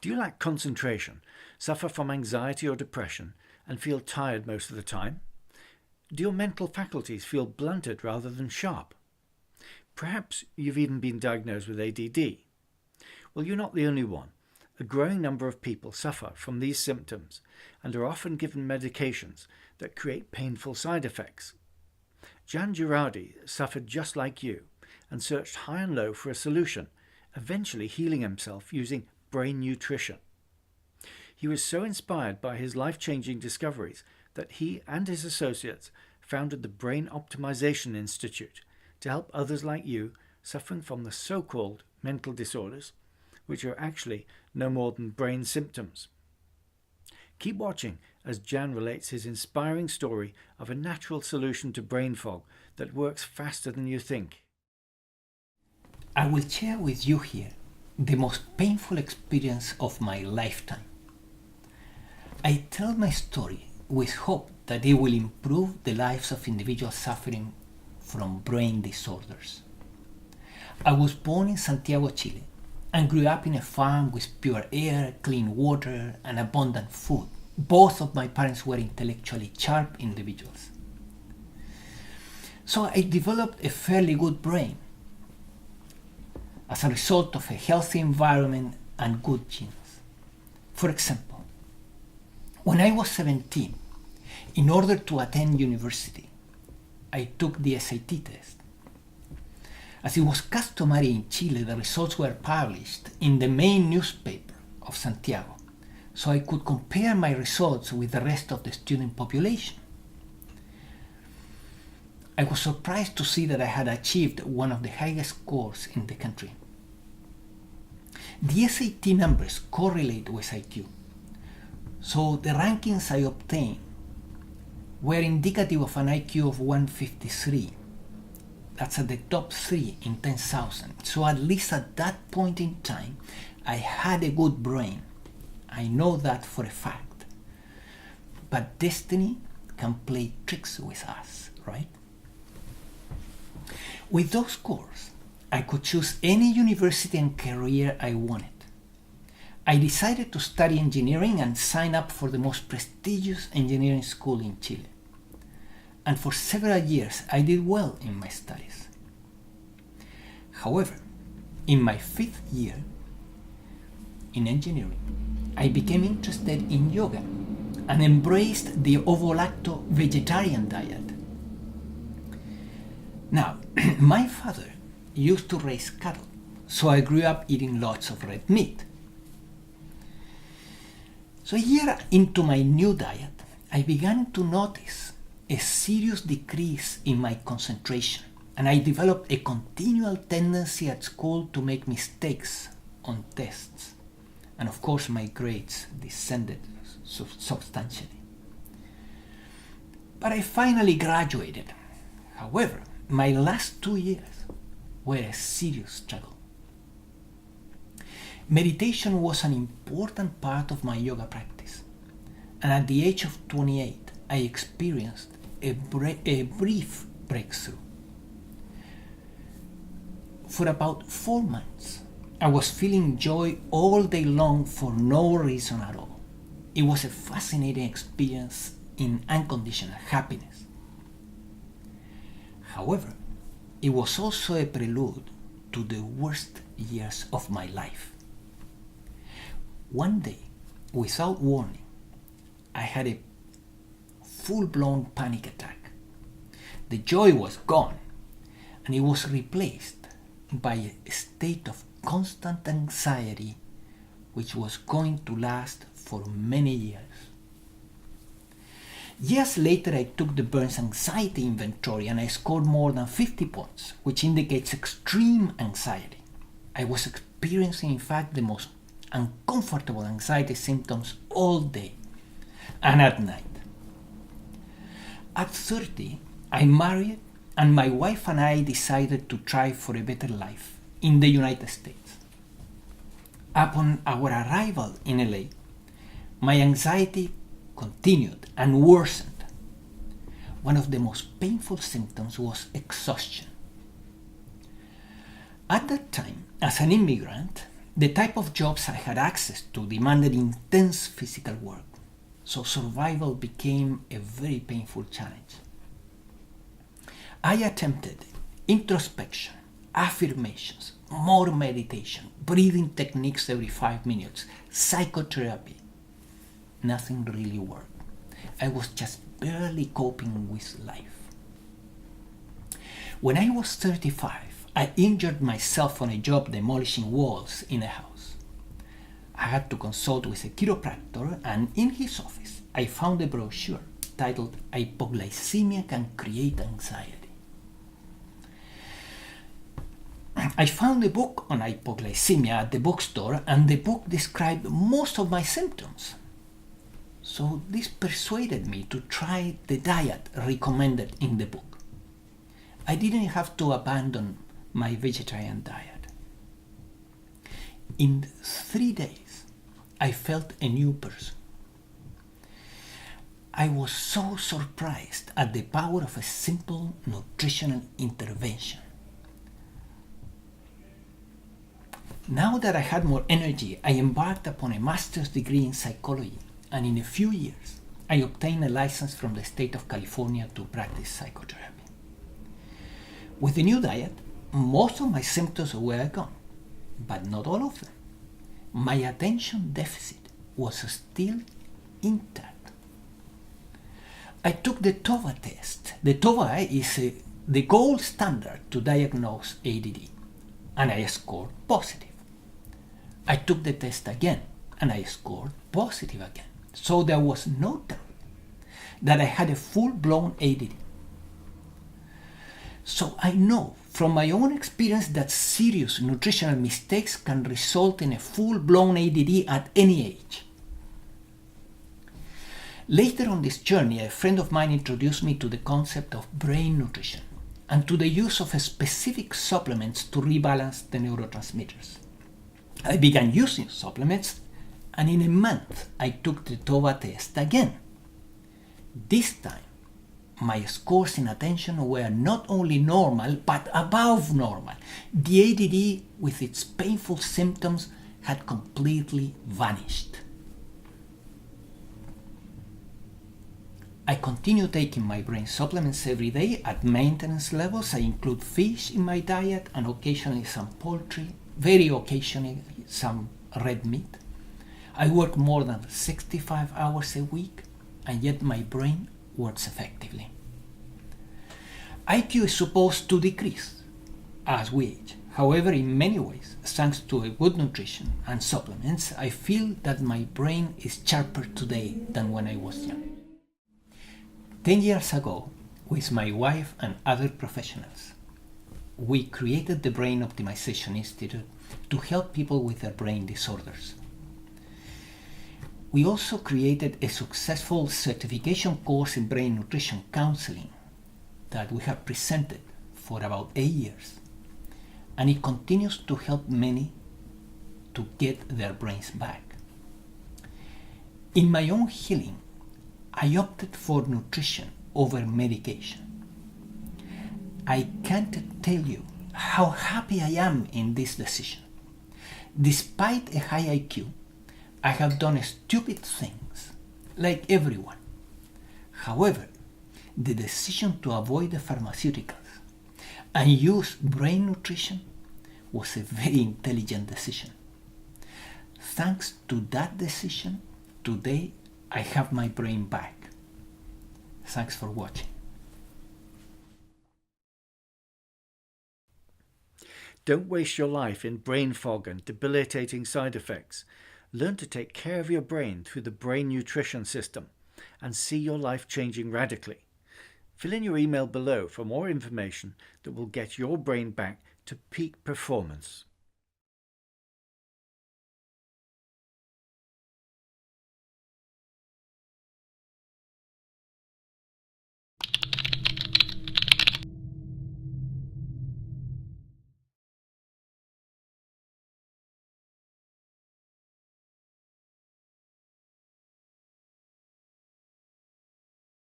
Do you lack concentration, suffer from anxiety or depression, and feel tired most of the time? Do your mental faculties feel blunted rather than sharp? Perhaps you've even been diagnosed with ADD. Well, you're not the only one. A growing number of people suffer from these symptoms and are often given medications that create painful side effects. Gian Girardi suffered just like you and searched high and low for a solution, eventually healing himself using brain nutrition. He was so inspired by his life-changing discoveries that he and his associates founded the Brain Optimization Institute to help others like you suffering from the so-called mental disorders, which are actually no more than brain symptoms. Keep watching as Gian relates his inspiring story of a natural solution to brain fog that works faster than you think. I will share with you here the most painful experience of my lifetime. I tell my story with hope that it will improve the lives of individuals suffering from brain disorders. I was born in Santiago, Chile, and grew up in a farm with pure air, clean water, and abundant food. Both of my parents were intellectually sharp individuals. So I developed a fairly good brain as a result of a healthy environment and good genes. For example, when I was 17, in order to attend university, I took the SAT test. As it was customary in Chile, the results were published in the main newspaper of Santiago, so I could compare my results with the rest of the student population. I was surprised to see that I had achieved one of the highest scores in the country. The SAT numbers correlate with IQ, so the rankings I obtained were indicative of an IQ of 153. That's at the top 3 in 10,000. So at least at that point in time, I had a good brain. I know that for a fact. But destiny can play tricks with us, right? With those scores, I could choose any university and career I wanted. I decided to study engineering and sign up for the most prestigious engineering school in Chile. And for several years I did well in my studies. However, in my 5th year in engineering, I became interested in yoga and embraced the ovo-lacto vegetarian diet. Now, my father used to raise cattle, so I grew up eating lots of red meat. So a year into my new diet, I began to notice a serious decrease in my concentration, and I developed a continual tendency at school to make mistakes on tests. And of course my grades descended substantially. But I finally graduated. However, my last 2 years were a serious struggle. Meditation was an important part of my yoga practice, and at the age of 28, I experienced a brief breakthrough. For about 4 months, I was feeling joy all day long for no reason at all. It was a fascinating experience in unconditional happiness. However, it was also a prelude to the worst years of my life. One day, without warning, I had a full-blown panic attack. The joy was gone, and it was replaced by a state of constant anxiety which was going to last for many years. Years later, I took the Burns Anxiety Inventory and I scored more than 50 points, which indicates extreme anxiety. I was experiencing, in fact, the most uncomfortable anxiety symptoms all day and at night. At 30, I married, and my wife and I decided to try for a better life in the United States. Upon our arrival in LA, my anxiety continued and worsened. One of the most painful symptoms was exhaustion. At that time, as an immigrant, The type of jobs I had access to demanded intense physical work, so survival became a very painful challenge. I attempted introspection, affirmations, more meditation, breathing techniques every 5 minutes, psychotherapy. Nothing really worked. I was just barely coping with life. When I was 35, I injured myself on a job demolishing walls in a house. I had to consult with a chiropractor, and in his office I found a brochure titled "Hypoglycemia Can Create Anxiety." I found a book on hypoglycemia at the bookstore, and the book described most of my symptoms. So this persuaded me to try the diet recommended in the book. I didn't have to abandon my vegetarian diet. In 3 days, I felt a new person. I was so surprised at the power of a simple nutritional intervention. Now that I had more energy, I embarked upon a master's degree in psychology, and in a few years, I obtained a license from the state of California to practice psychotherapy. With the new diet, most of my symptoms were gone, but not all of them. My attention deficit was still intact. I took the TOVA test. The TOVA is the gold standard to diagnose ADD, and I scored positive. I took the test again, and I scored positive again. So there was no doubt that I had a full-blown ADD. So I know from my own experience that serious nutritional mistakes can result in a full-blown ADD at any age. Later on this journey, a friend of mine introduced me to the concept of brain nutrition and to the use of specific supplements to rebalance the neurotransmitters. I began using supplements, and in a month I took the TOVA test again. This time, my scores in attention were not only normal, but above normal. The ADD with its painful symptoms had completely vanished. I continue taking my brain supplements every day at maintenance levels. I include fish in my diet and occasionally some poultry, very occasionally some red meat. I work more than 65 hours a week, and yet my brain works effectively. IQ is supposed to decrease as we age. However, in many ways, thanks to a good nutrition and supplements, I feel that my brain is sharper today than when I was young. 10 years ago, with my wife and other professionals, we created the Brain Optimization Institute to help people with their brain disorders. We also created a successful certification course in brain nutrition counseling that we have presented for about 8 years, and it continues to help many to get their brains back. In my own healing, I opted for nutrition over medication. I can't tell you how happy I am in this decision. Despite a high IQ, I have done stupid things, like everyone. However, the decision to avoid the pharmaceuticals and use brain nutrition was a very intelligent decision. Thanks to that decision, today I have my brain back. Thanks for watching. Don't waste your life in brain fog and debilitating side effects. Learn to take care of your brain through the brain nutrition system and see your life changing radically. Fill in your email below for more information that will get your brain back to peak performance.